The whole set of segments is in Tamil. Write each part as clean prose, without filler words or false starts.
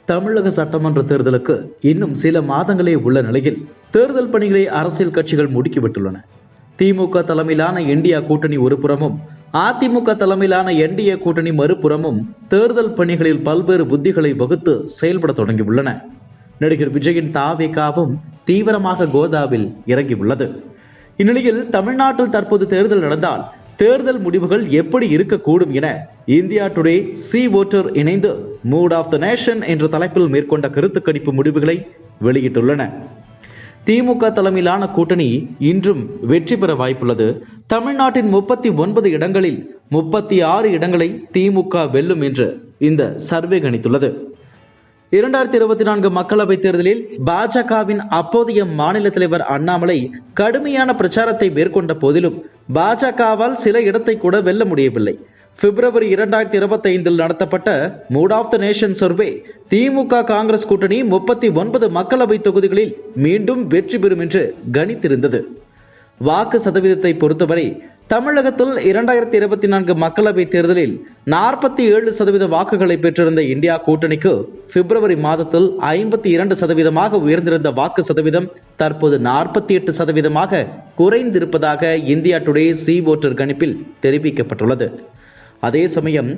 தமிழக சட்டமன்ற தேர்தலுக்கு இன்னும் சில மாதங்களே உள்ள நிலையில் தேர்தல் பணிகளை அரசியல் கட்சிகள் முடுக்கிவிட்டுள்ளன. திமுக தலைமையிலான இந்தியா கூட்டணி ஒரு புறமும், அதிமுக தலைமையிலான என்டிஏ கூட்டணி மறுபுறமும் தேர்தல் பணிகளில் பல்வேறு புத்திகளை வகுத்து செயல்பட தொடங்கியுள்ளன. நடிகர் விஜயின் தாவேகாவும் தீவிரமாக கோதாவில் இறங்கியுள்ளது. இந்நிலையில் தமிழ்நாட்டில் தற்போது தேர்தல் நடந்தால் தேர்தல் முடிவுகள் எப்படி இருக்கக்கூடும் என இந்தியா டுடே சி ஓட்டர் இணைந்து மூட் ஆஃப் த நேஷன் என்ற தலைப்பில் மேற்கொண்ட கருத்து கணிப்பு முடிவுகளை வெளியிட்டுள்ளன. திமுக தலைமையிலான கூட்டணி இன்றும் வெற்றி பெற வாய்ப்புள்ளது. தமிழ்நாட்டின் 39 இடங்களில் 36 இடங்களை திமுக வெல்லும் என்று இந்த சர்வே கணித்துள்ளது. 2024 மக்களவைத் தேர்தலில் பாஜகவின் அப்போதைய மாநில தலைவர் அண்ணாமலை கடுமையான பிரச்சாரத்தை மேற்கொண்ட போதிலும் பாஜகவால் சில இடத்தை கூட வெல்ல முடியவில்லை. பிப்ரவரி 2025 நடத்தப்பட்ட mood of the nation survey DMK Congress கூட்டணி 39 மக்களவை தொகுதிகளில் மீண்டும் வெற்றி பெறும் என்று கணித்திருந்தது. வாக்கு சதவீதத்தை பொறுத்தவரை தமிழகத்தில் 2024 மக்களவை தேர்தலில் 47% வாக்குகளை பெற்றிருந்த இந்தியா கூட்டணிக்கு பிப்ரவரி மாதத்தில் 52% உயர்ந்திருந்த வாக்கு சதவீதம் தற்போது 48% குறைந்திருப்பதாக இந்தியா டுடே சி ஓட்டர் கணிப்பில் தெரிவிக்கப்பட்டுள்ளது. அதே சமயம்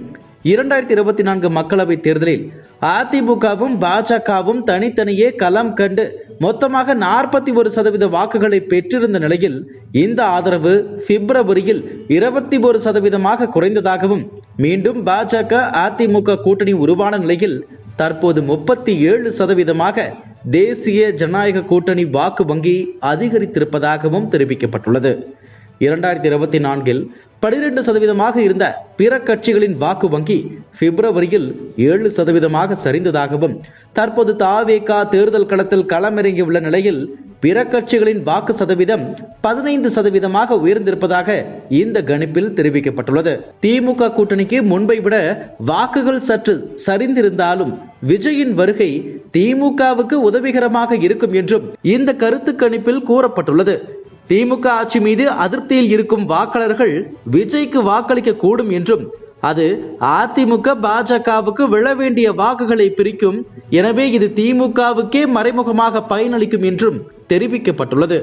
2024 மக்களவை தேர்தலில் அதிமுகவும் பாஜகவும் தனித்தனியே களம் கண்டு மொத்தமாக 41% வாக்குகளை பெற்றிருந்த நிலையில் இந்த ஆதரவு பிப்ரவரியில் 21% குறைந்ததாகவும் மீண்டும் பாஜக அதிமுக கூட்டணி உருவான நிலையில் தற்போது 37% தேசிய ஜனநாயக கூட்டணி வாக்கு வங்கி அதிகரித்திருப்பதாகவும் தெரிவிக்கப்பட்டுள்ளது. 2024 12% இருந்த பிற கட்சிகளின் வாக்கு வங்கி பிப்ரவரியில் 7% சரிந்ததாகவும் தற்போது தாவேகா தேர்தல் களத்தில் களமிறங்கியுள்ள நிலையில் பிற கட்சிகளின் வாக்கு சதவீதம் 15% உயர்ந்திருப்பதாக இந்த கணிப்பில் தெரிவிக்கப்பட்டுள்ளது. திமுக கூட்டணிக்கு முன்பை விட வாக்குகள் சற்று சரிந்திருந்தாலும் விஜயின் வருகை திமுகவுக்கு உதவிகரமாக இருக்கும் என்றும் இந்த கருத்து கணிப்பில் கூறப்பட்டுள்ளது. திமுக ஆட்சி மீது அதிருப்தியில் இருக்கும் வாக்காளர்கள் விஜய்க்கு வாக்களிக்க கூடும் என்றும் அது அதிமுக பாஜகவுக்கு விழ வேண்டிய வாக்குகளை பிரிக்கும், எனவே இது திமுகவுக்கே மறைமுகமாக பயனளிக்கும் என்றும் தெரிவிக்கப்பட்டுள்ளது.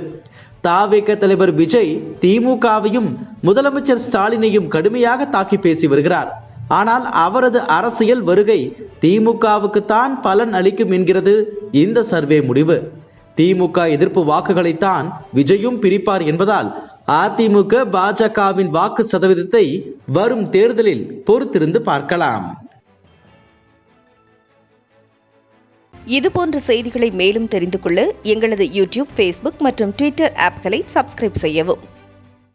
தாவேக தலைவர் விஜய் திமுகவையும் முதலமைச்சர் ஸ்டாலினையும் கடுமையாக தாக்கி பேசி வருகிறார். ஆனால் அவரது அரசியல் வருகை திமுகவுக்கு தான் பலன் அளிக்கும் என்கிறது இந்த சர்வே முடிவு. திமுக எதிர்ப்பு வாக்குகளைத்தான் விஜயும் பிரிப்பார் என்பதால் அதிமுக பாஜகவின் வாக்கு சதவீதத்தை வரும் தேர்தலில் பொறுத்திருந்து பார்க்கலாம். இதுபோன்ற செய்திகளை மேலும் தெரிந்து கொள்ள எங்களது யூடியூப், ஃபேஸ்புக் மற்றும் ட்விட்டர் ஆப்களை சப்ஸ்கிரைப் செய்யவும்.